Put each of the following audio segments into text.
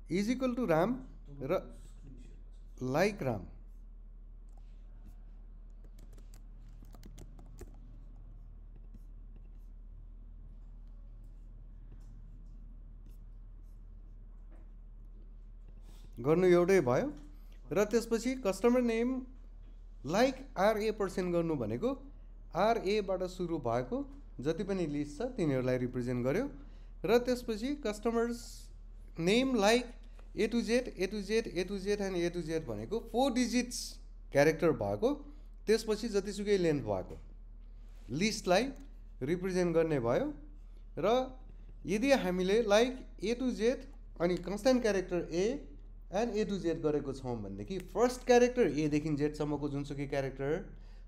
Is equal to Ram र like Ram गर्नु एउटै भयो र त्यसपछि कस्टमर नेम लाइक RA% गर्नु भनेको RAबाट सुरु भएको जति पनि लिस्ट छ तिनीहरूलाई रिप्रेजेन्ट गर्यो र त्यसपछि customers name like A to Z and A to Z भनेको 4 डिजिट्स क्यारेक्टर भएको त्यसपछि जतिसुकै लेन्थ भएको लिस्टलाई रिप्रेजेन्ट गर्ने भयो र यदि हामीले लाइक A to Z अनि constant character A and A to Z गरेको छौँ भनेदेखि फर्स्ट क्यारेक्टर A देखि Z सम्मको जुनसुकै क्यारेक्टर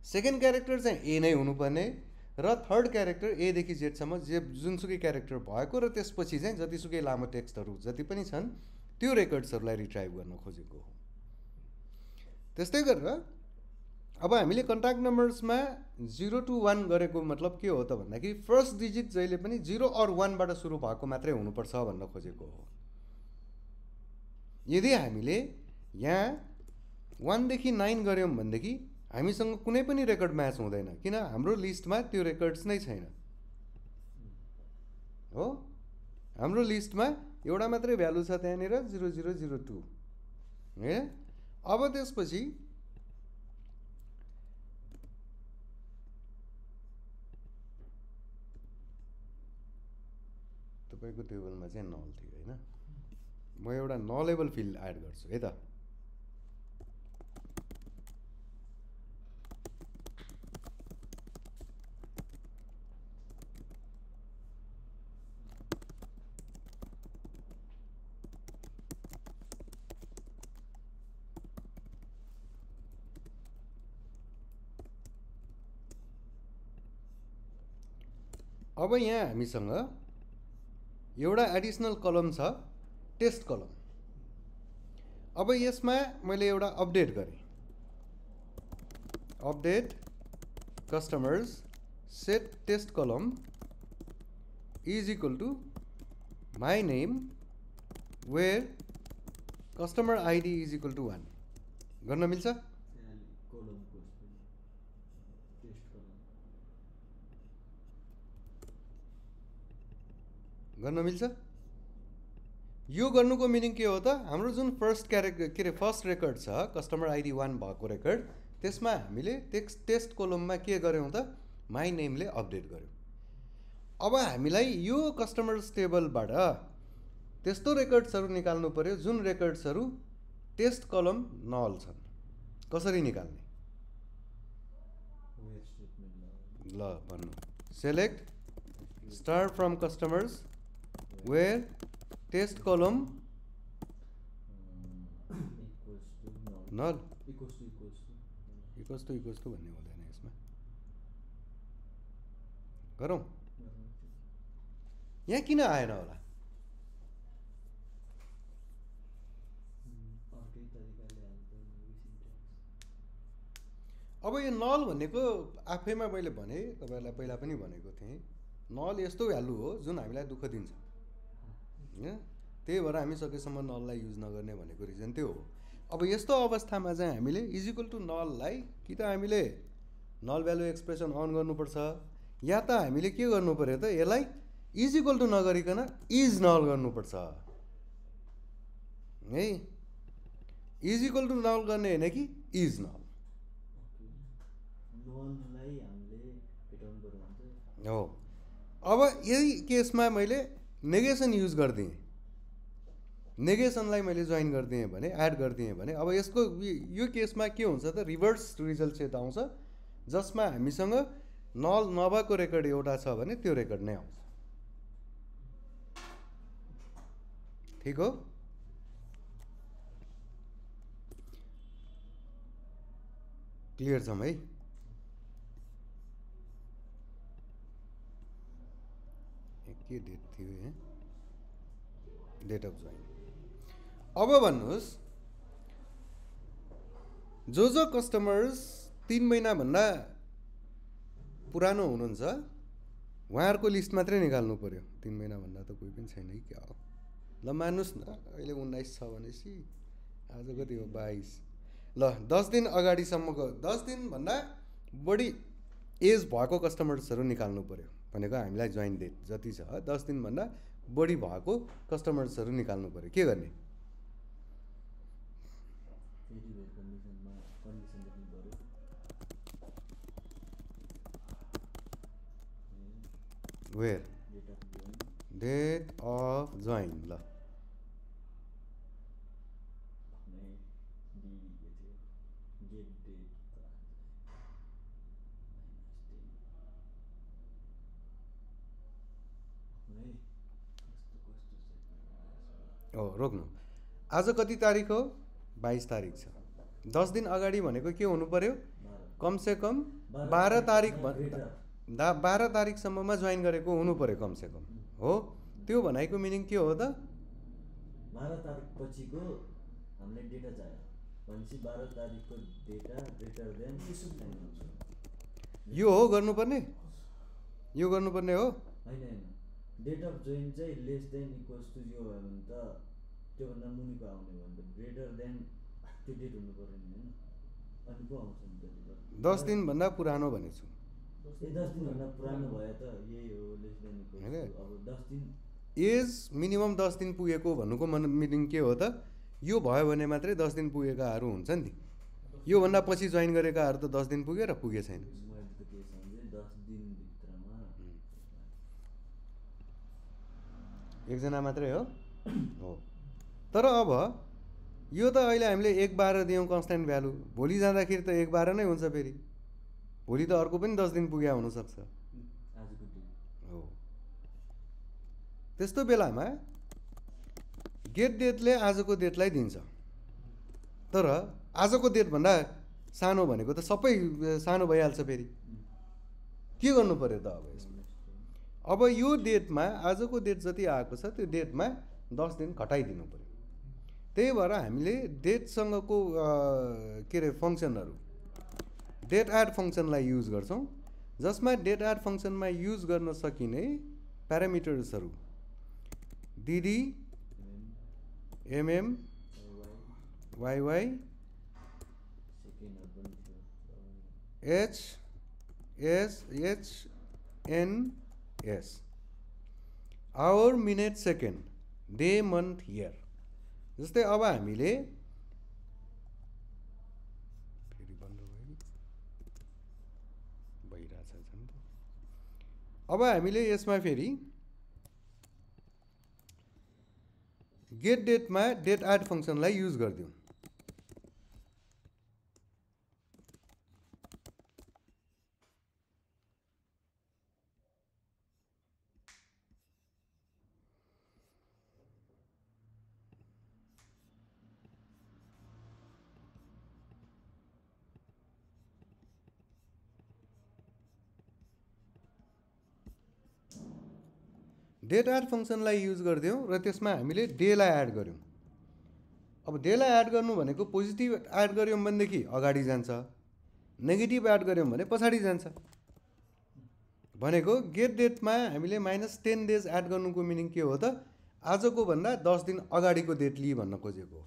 सेकेन्ड क्यारेक्टर चाहिँ A नै हुनुपर्ने र थर्ड क्यारेक्टर A देखि Z सम्म जुनसुकै क्यारेक्टर भएको र त्यसपछि चाहिँ जतिसुकै लामो टेक्स्टहरू जति पनि छन् त्यो रेकर्ड्सहरूलाई रिट्राइभ गर्न खोजेको हो। त्यस्तै गरेर अब हामीले कन्ट्याक्ट नम्बर्समा 0 to 1 गरेको मतलब के हो त भन्दाखेरि फर्स्ट डिजिट जहिले पनि 0 or 1बाट सुरु भएको मात्रै हुनुपर्छ भन्न खोजेको हो। यदि हामीले यहाँ 1 देखि 9 गऱ्यौँ भनेदेखि हामीसँग कुनै पनि रेकर्ड म्याच हुँदैन किन हाम्रो लिस्टमा त्यो रेकर्ड्स नै छैन हो। हाम्रो लिस्टमा एउटा मात्रै भ्यालु छ त्यहाँनिर 0002 है। अब त्यसपछि तपाईँको टेबलमा चाहिँ नल थियो होइन, म एउटा नलेबल फिल्ड एड गर्छु है त। अब यहाँ हामीसँग एउटा एडिसनल कलम छ टेस्ट कलम। अब यसमा मैले एउटा अपडेट गरेँ, update customers set test column is equal to my name where customer ID is equal to 1 गर्न मिल्छ? गर्न मिल्छ? यो गर्नुको मिनिङ के हो त, हाम्रो जुन फर्स्ट फर्स्ट रेकर्ड छ कस्टमर आइडी 1 भएको रेकर्ड त्यसमा हामीले टेस्ट कोलममा के गर्यौँ त माई नेमले अपडेट गर्यौँ। अब हामीलाई यो कस्टमर्स टेबलबाट त्यस्तो रेकर्ड्सहरू निकाल्नु पर्यो जुन रेकर्ड्सहरू टेस्ट कलम नल छन्। कसरी निकाल्ने? ल भन्नु, select star from customers where test column null equals to भन्ने हुँदैन यसमा। गरौँ? यहाँ किन आएन होला? अब यो नल भनेको आफैमा मैले भने तपाईहरुलाई पहिला पनि भनेको थिएँ, नल यस्तो भ्यालु हो जुन हामीलाई दुःख दिन्छ। त्यही भएर हामी सकेसम्म नललाई युज नगर्ने भनेको रिजन त्यो हो। अब यस्तो अवस्थामा चाहिँ हामीले इज इक्वल टु नललाई कि त हामीले नल भ्यालु एक्सप्रेसन अन गर्नुपर्छ या त हामीले के गर्नु पर्यो त यसलाई इज इक्वल टु नगरिकन इज नल गर्नुपर्छ है। इज इक्वल टु नल गर्ने होइन कि इज नल हो। अब यही केसमा मैले नेगेसन युज गरिदिएँ, नेगेसनलाई मैले जोइन गरिदिएँ भने एड गरिदिएँ भने अब यसको यो केसमा के हुन्छ त रिभर्स रिजल्ट सेट आउँछ जसमा हामीसँग नल नभएको रेकर्ड एउटा छ भने त्यो रेकर्ड नै आउँछ। ठिक हो? क्लियर छौँ है? के डेट थियो यहाँ? Date of join. अब भन्नुहोस् जो कस्टमर्स 3 महिनाभन्दा पुरानो हुनुहुन्छ उहाँहरूको लिस्ट मात्रै निकाल्नु पर्यो। 3 महिनाभन्दा त कोही पनि छैन कि क्या हो? ल मान्नुहोस् न अहिले 19 छ भनेपछि आज कति हो 22 ल 10 दिन अगाडिसम्मको 10 दिनभन्दा बढी एज भएको कस्टमर्सहरू निकाल्नु पऱ्यो भनेको हामीलाई जोइन डेट जति छ 10 दिनभन्दा बढी भएको कस्टमर्सहरू निकाल्नु पऱ्यो के गर्ने वेयर डेट अफ जोइन ल रोक्नु आज कति तारिक हो 22 तारिक छ 10 दिन अगाडि भनेको के हुनु पर्यो कमसेकम 12 तारिक 12 तारिकसम्ममा जोइन गरेको हुनु पर्यो कमसेकम हो त्यो भनेको मिनिङ के हो त 12 तारिक पछिको हामीले डेटा चाहियो भनेपछि 12 तारिकको डेटा ग्रेटर देन यो हो गर्नुपर्ने हो हैन डेट अफ जोइन चाहिँ लेस देन इक्वल्स टु 0 भयो भने त त्योभन्दा मुनिको आउने भने त ग्रेटर देन त्यो डेट हुनु पर्यो नि हैन अनि पो आउँछ नि त्यति 10 दिन भन्दा पुरानो भनेछु 10 दिन भन्दा पुरानो भए त यही हो लेस देन इक्वल्स अब 10 दिन एज मिनिमम 10 दिन पुगेको भन्नुको मिनिङ के हो त यो भयो भने मात्रै 10 दिन पुगेकाहरू हुन्छ नि यो भन्दा पछि जोइन गरेकाहरू त 10 दिन पुगे र पुगे छैन मैले त के सम्झे 10 दिन भित्रमा एकजना मात्रै हो तर अब यो त अहिले हामीले 1/12 दियौँ कन्स्ट्यान्ट भ्यालु भोलि जाँदाखेरि त 1/12 नै हुन्छ फेरि भोलि त अर्को पनि 10 दिन पुग्या हुनसक्छ हो त्यस्तो बेलामा गेट डेटले आजको डेटलाई दिन्छ तर आजको डेटभन्दा सानो भनेको त सबै सानो भइहाल्छ फेरि के गर्नु पर्यो त अब यसमा अब यो डेटमा आजको डेट जति आएको छ त्यो डेटमा 10 दिन घटाइदिनु पर्यो त्यही भएर हामीले डेटसँगको के अरे फङ्सनहरू डेट एड फङ्सनलाई युज गर्छौँ जसमा डेट एड फङ्सनमा युज गर्न सकिने प्यारामिटर्सहरू DD MM YY H S H N S hour minute second day month year जस्तै अब हामीले फेरि बन्द भयो भइरहेछ झन् अब हामीले यसमा फेरि गेट डेटमा डेट एड फङ्सनलाई युज गरिदिउँ डेट एड फङ्सनलाई युज गरिदिउँ र त्यसमा हामीले डेलाई एड गऱ्यौँ अब डेलाई एड गर्नु भनेको पोजिटिभ एड गऱ्यौँ भनेदेखि अगाडि जान्छ नेगेटिभ एड गऱ्यौँ भने पछाडि जान्छ भनेको गेट डेटमा हामीले -10 डेज एड गर्नुको मिनिङ के हो त आजको भन्दा 10 दिन अगाडिको डेट लिई भन्न खोजेको हो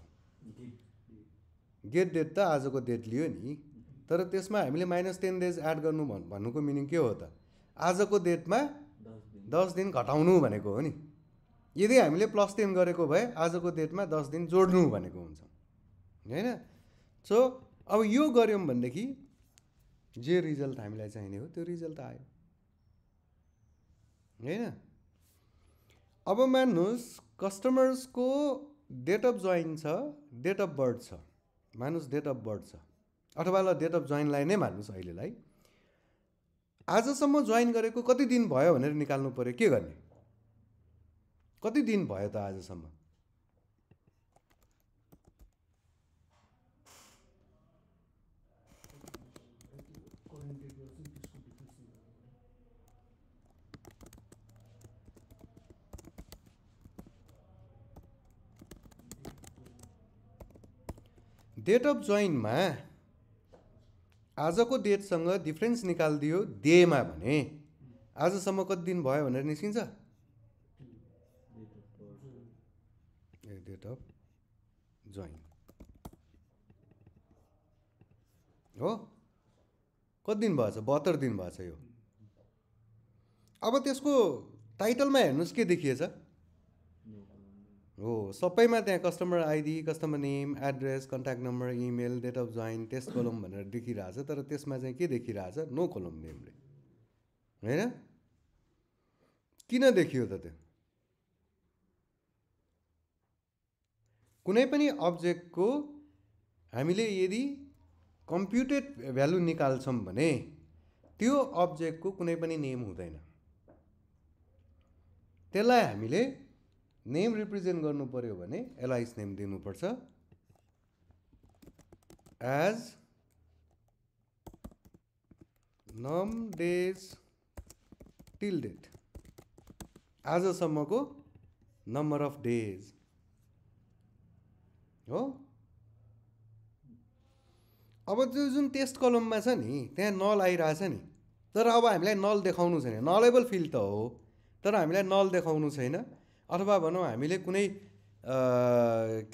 गेट डेट त आजको डेट लियो नि तर त्यसमा हामीले -10 डेज एड गर्नु भन्नुको मिनिङ के हो त आजको डेटमा 10 दिन घटाउनु भनेको हो नि यदि हामीले +10 गरेको भए आजको डेटमा 10 दिन जोड्नु भनेको हुन्छ हैन सो अब यो गर्यौँ भनेदेखि जे रिजल्ट हामीलाई चाहिने हो त्यो रिजल्ट आयो हैन अब मान्नुहोस् कस्टमर्सको डेट अफ जोइन छ डेट अफ बर्थ छ मान्नुहोस् डेट अफ बर्थ छ अथवा ल डेट अफ जोइनलाई नै मान्नुहोस् अहिलेलाई आजसम्म जोइन गरेको कति दिन भयो भनेर निकाल्नु पर्यो के गर्ने कति दिन भयो त आजसम्म डेट अफ जोइनमा आजको डेटसँग डिफ्रेन्स निकालिदियो डेमा भने आजसम्म कति दिन भयो भनेर निस्किन्छ डेट अफ जोइन हो कति दिन भएछ 72 दिन भएछ यो अब त्यसको टाइटलमा हेर्नुहोस् के देखिएछ हो सबैमा त्यहाँ customer ID customer name address contact number email date of join test column भनेर देखिरहेछ तर त्यसमा चाहिँ के देखिरहेछ नो कोलम नेमले हैन किन देखियो त त्यो कुनै पनि अब्जेक्टको हामीले यदि कम्प्युटेड भ्यालु निकाल्छौँ भने त्यो अब्जेक्टको कुनै पनि नेम हुँदैन त्यसलाई हामीले नेम रिप्रेजेन्ट गर्नु पर्यो भने एलाइस नेम दिनुपर्छ एज नम डेज टिल डेट आजसम्मको नम्बर अफ डेज हो अब त्यो जुन टेस्ट कलममा छ नि त्यहाँ नल आइरहेछ नि तर अब हामीलाई नल देखाउनु छैन नलेबल फिल्ड त हो तर हामीलाई नल देखाउनु छैन अथवा भनौँ हामीले कुनै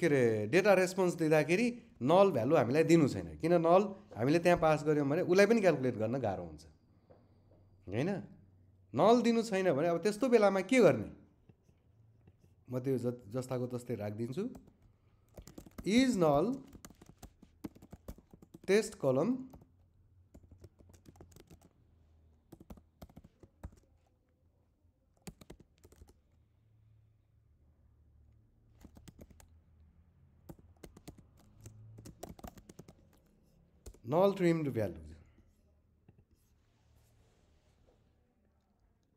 के अरे डेटा रेस्पोन्स दिँदाखेरि नल भ्यालु हामीलाई दिनु छैन किन नल हामीले त्यहाँ पास गऱ्यौँ भने उसलाई पनि क्यालकुलेट गर्न गाह्रो हुन्छ हैन नल दिनु छैन भने अब त्यस्तो बेलामा के गर्ने म त्यो जस्ताको तस्तै राखिदिन्छु इज नल टेस्ट कलम नल ट्रिम्ड भ्यालु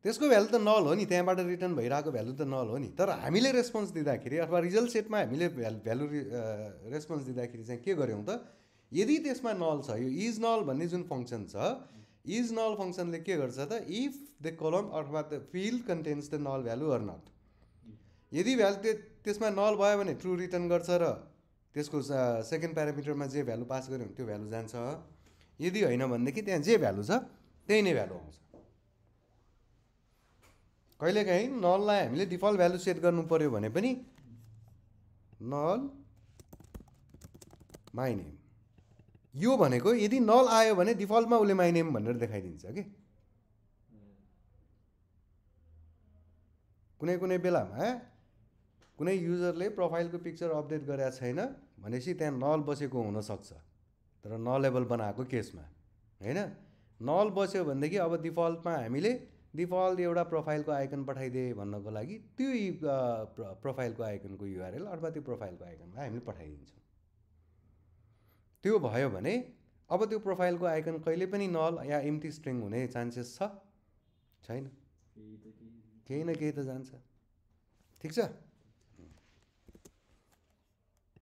त्यसको भ्यालु त नल हो नि त्यहाँबाट रिटर्न भइरहेको भ्यालु त नल हो नि तर हामीले रेस्पोन्स दिँदाखेरि अथवा रिजल्ट सेटमा हामीले भ्यालु रेस्पोन्स दिँदाखेरि चाहिँ के गर्यौँ त यदि त्यसमा नल छ यो इज नल भन्ने जुन फङ्सन छ इज नल फङ्सनले के गर्छ त इफ द कलम अथवा the field contains the null value or not यदि भ्यालु त्यसमा नल भयो भने ट्रु रिटर्न गर्छ र त्यसको सेकेन्ड प्यारामिटरमा जे भ्यालु पास गऱ्यौँ त्यो भ्यालु जान्छ यदि होइन भनेदेखि त्यहाँ जे भ्यालु छ त्यही नै भ्यालु आउँछ कहिलेकाहीँ नललाई हामीले डिफल्ट भ्यालु सेट गर्नु पर्यो भने पनि नल माई नेम यो भनेको यदि नल आयो भने डिफल्टमा उसले माई नेम भनेर देखाइदिन्छ कि कुनै कुनै बेलामा कुनै युजरले प्रोफाइलको पिक्चर अपडेट गरेका छैन भनेपछि त्यहाँ नल बसेको हुनसक्छ तर नलेबल बनाएको केसमा हैन नल बस्यो भनेदेखि अब डिफल्टमा हामीले डिफल्ट एउटा प्रोफाइलको आइकन पठाइदिए भन्नको लागि त्यो प्रोफाइलको आइकनको युआरएल अथवा त्यो प्रोफाइलको आइकनलाई हामीले पठाइदिन्छौँ त्यो भयो भने अब त्यो प्रोफाइलको आइकन कहिले पनि नल या एम्प्टी स्ट्रिङ हुने चान्सेस छ छैन केही न केही त जान्छ ठिक छ